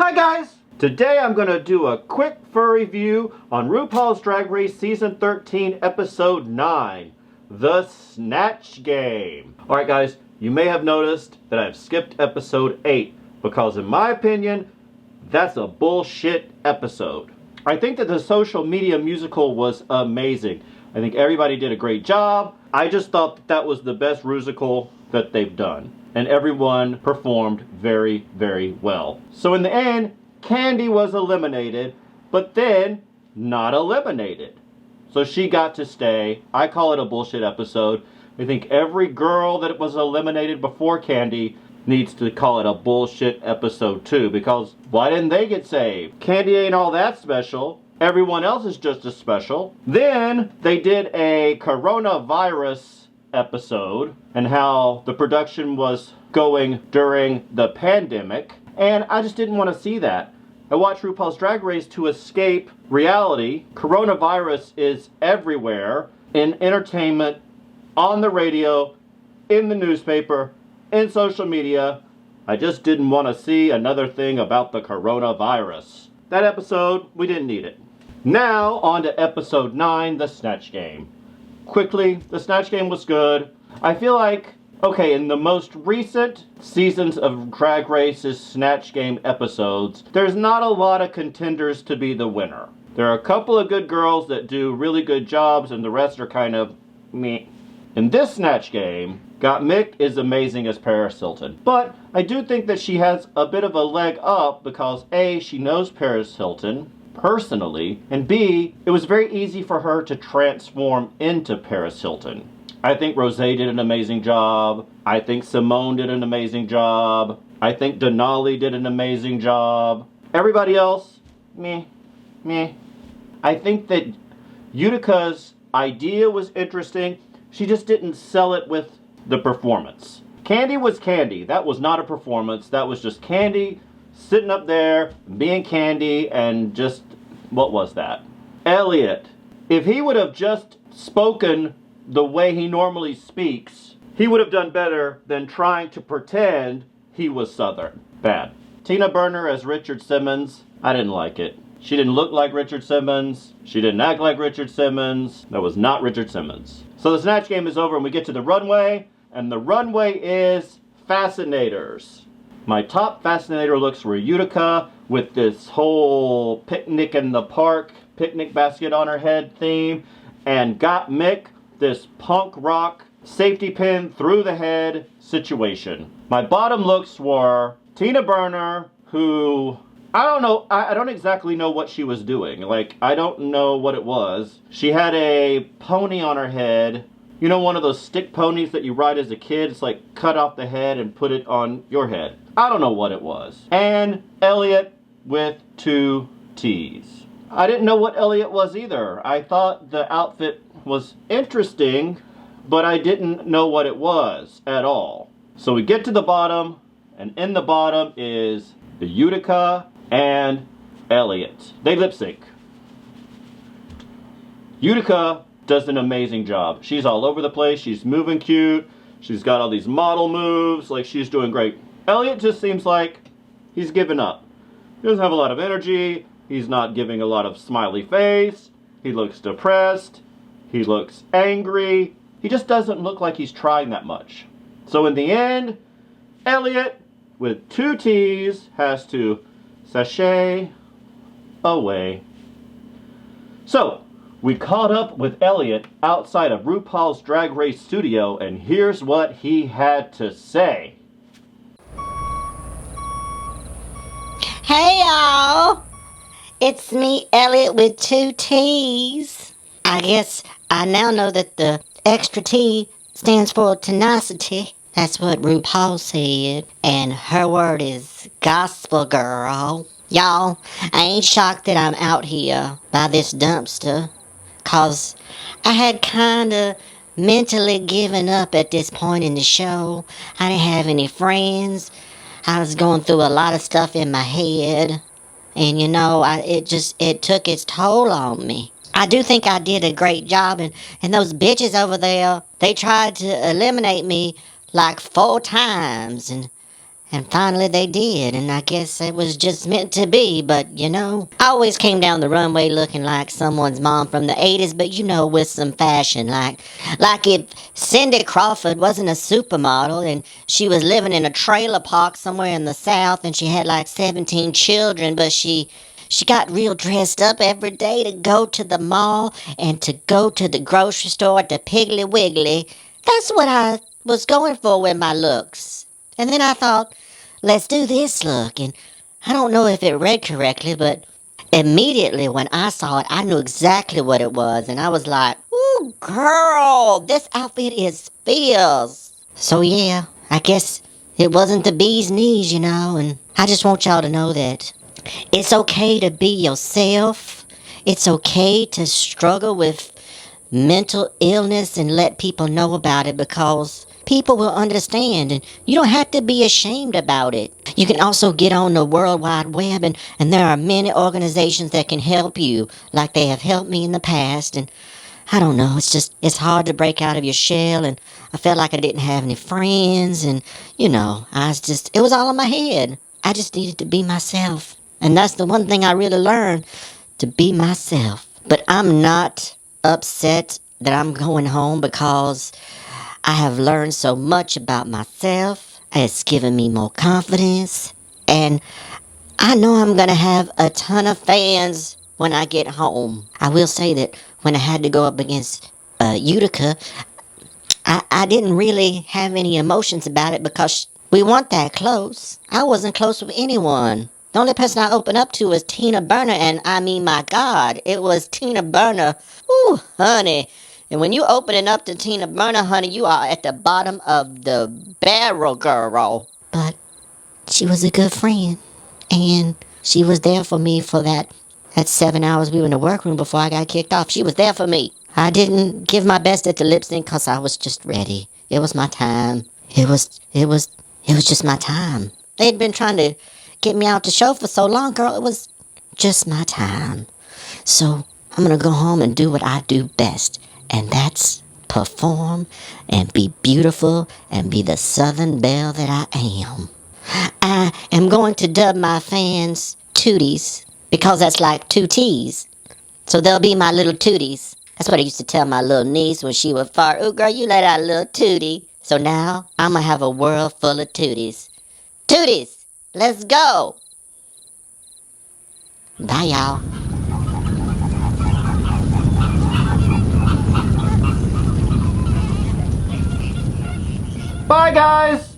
Hi guys! Today I'm going to do a quick furry review on RuPaul's Drag Race Season 13 Episode 9, The Snatch Game. Alright guys, you may have noticed that I've skipped Episode 8 because in my opinion, that's a bullshit episode. I think that the social media musical was amazing. I think everybody did a great job. I just thought that that was the best musical that they've done. And everyone performed very, very well. So in the end, Candy was eliminated, but then not eliminated. So she got to stay. I call it a bullshit episode. I think every girl that was eliminated before Candy needs to call it a bullshit episode too, because why didn't they get saved? Candy ain't all that special. Everyone else is just as special. Then they did a coronavirus episode and how the production was going during the pandemic, and I just didn't want to see that. I watched RuPaul's Drag Race to escape reality. Coronavirus is everywhere, in entertainment, on the radio, in the newspaper, in social media. I just didn't want to see another thing about the coronavirus. That episode, we didn't need it. Now, on to episode 9, The Snatch Game. Quickly, the Snatch Game was good. I feel like, okay, in the most recent seasons of Drag Race's Snatch Game episodes, there's not a lot of contenders to be the winner. There are a couple of good girls that do really good jobs, and the rest are kind of meh. In this Snatch Game, Gottmik is amazing as Paris Hilton. But I do think that she has a bit of a leg up because A, she knows Paris Hilton personally, and B, it was very easy for her to transform into Paris Hilton. I think Rosé did an amazing job. I think Simone did an amazing job. I think Denali did an amazing job. Everybody else, meh. I think that Utica's idea was interesting. She just didn't sell it with the performance. Candy was Candy. That was not a performance. That was just Candy sitting up there, being Candy, and just, what was that? Elliott. If he would have just spoken the way he normally speaks, he would have done better than trying to pretend he was Southern. Bad. Tina Burner as Richard Simmons, I didn't like it. She didn't look like Richard Simmons. She didn't act like Richard Simmons. That was not Richard Simmons. So the Snatch Game is over and we get to the runway, and the runway is Fascinators. My top Fascinator looks were Utica with this whole picnic in the park, picnic basket on her head theme, and Gottmik, this punk rock safety pin through the head situation. My bottom looks were Tina Burner, who, I don't know, I don't exactly know what she was doing. Like, I don't know what it was. She had a pony on her head. You know, one of those stick ponies that you ride as a kid? It's like cut off the head and put it on your head. I don't know what it was. And Elliott with 2 T's. I didn't know what Elliott was either. I thought the outfit was interesting, but I didn't know what it was at all. So we get to the bottom, and in the bottom is the Utica and Elliott. They lip sync. Utica does an amazing job. She's all over the place. She's moving cute. She's got all these model moves. Like, she's doing great. Elliott just seems like he's given up. He doesn't have a lot of energy. He's not giving a lot of smiley face. He looks depressed. He looks angry. He just doesn't look like he's trying that much. So in the end, Elliott with 2 T's has to sashay away. So, we caught up with Elliott outside of RuPaul's Drag Race studio, and here's what he had to say. Hey y'all, it's me, Elliott, with 2 T's. I guess I now know that the extra T stands for tenacity. That's what RuPaul said, and her word is gospel girl. Y'all, I ain't shocked that I'm out here by this dumpster, 'cause I had kinda mentally given up at this point in the show. I didn't have any friends. I was going through a lot of stuff in my head, and you know, it took its toll on me. I do think I did a great job, and those bitches over there, they tried to eliminate me like 4 times, and And finally they did, and I guess it was just meant to be, but you know, I always came down the runway looking like someone's mom from the 80s, but you know, with some fashion, like if Cindy Crawford wasn't a supermodel and she was living in a trailer park somewhere in the South and she had like 17 children, but she got real dressed up every day to go to the mall and to go to the grocery store to Piggly Wiggly. That's what I was going for with my looks. And then I thought, let's do this look. And I don't know if it read correctly, but immediately when I saw it, I knew exactly what it was. And I was like, ooh, girl, this outfit is fierce. So yeah, I guess it wasn't the bee's knees, you know. And I just want y'all to know that it's okay to be yourself. It's okay to struggle with mental illness and let people know about it, because people will understand, and you don't have to be ashamed about it. You can also get on the World Wide Web, and there are many organizations that can help you, like they have helped me in the past. And I don't know, it's hard to break out of your shell, and I felt like I didn't have any friends, and you know, it was all in my head. I just needed to be myself. And that's the one thing I really learned, to be myself. But I'm not upset that I'm going home, because I have learned so much about myself. It's given me more confidence. And I know I'm going to have a ton of fans when I get home. I will say that when I had to go up against Utica, I didn't really have any emotions about it, because we weren't that close. I wasn't close with anyone. The only person I opened up to was Tina Burner, and I mean, my God, it was Tina Burner. Ooh, honey. And when you opening up to Tina Burner, honey, you are at the bottom of the barrel, girl. But she was a good friend, and she was there for me for that 7 hours we were in the workroom before I got kicked off. She was there for me. I didn't give my best at the lip sync because I was just ready. It was my time. It was just my time. They'd been trying to get me out the show for so long, girl. It was just my time. So I'm going to go home and do what I do best. And that's perform and be beautiful and be the Southern belle that I am. I am going to dub my fans Tooties, because that's like two T's. So they'll be my little Tooties. That's what I used to tell my little niece when she would fart. Ooh, girl, you let out a little Tootie. So now I'm going to have a world full of Tooties. Tooties, let's go. Bye, y'all. Bye, guys!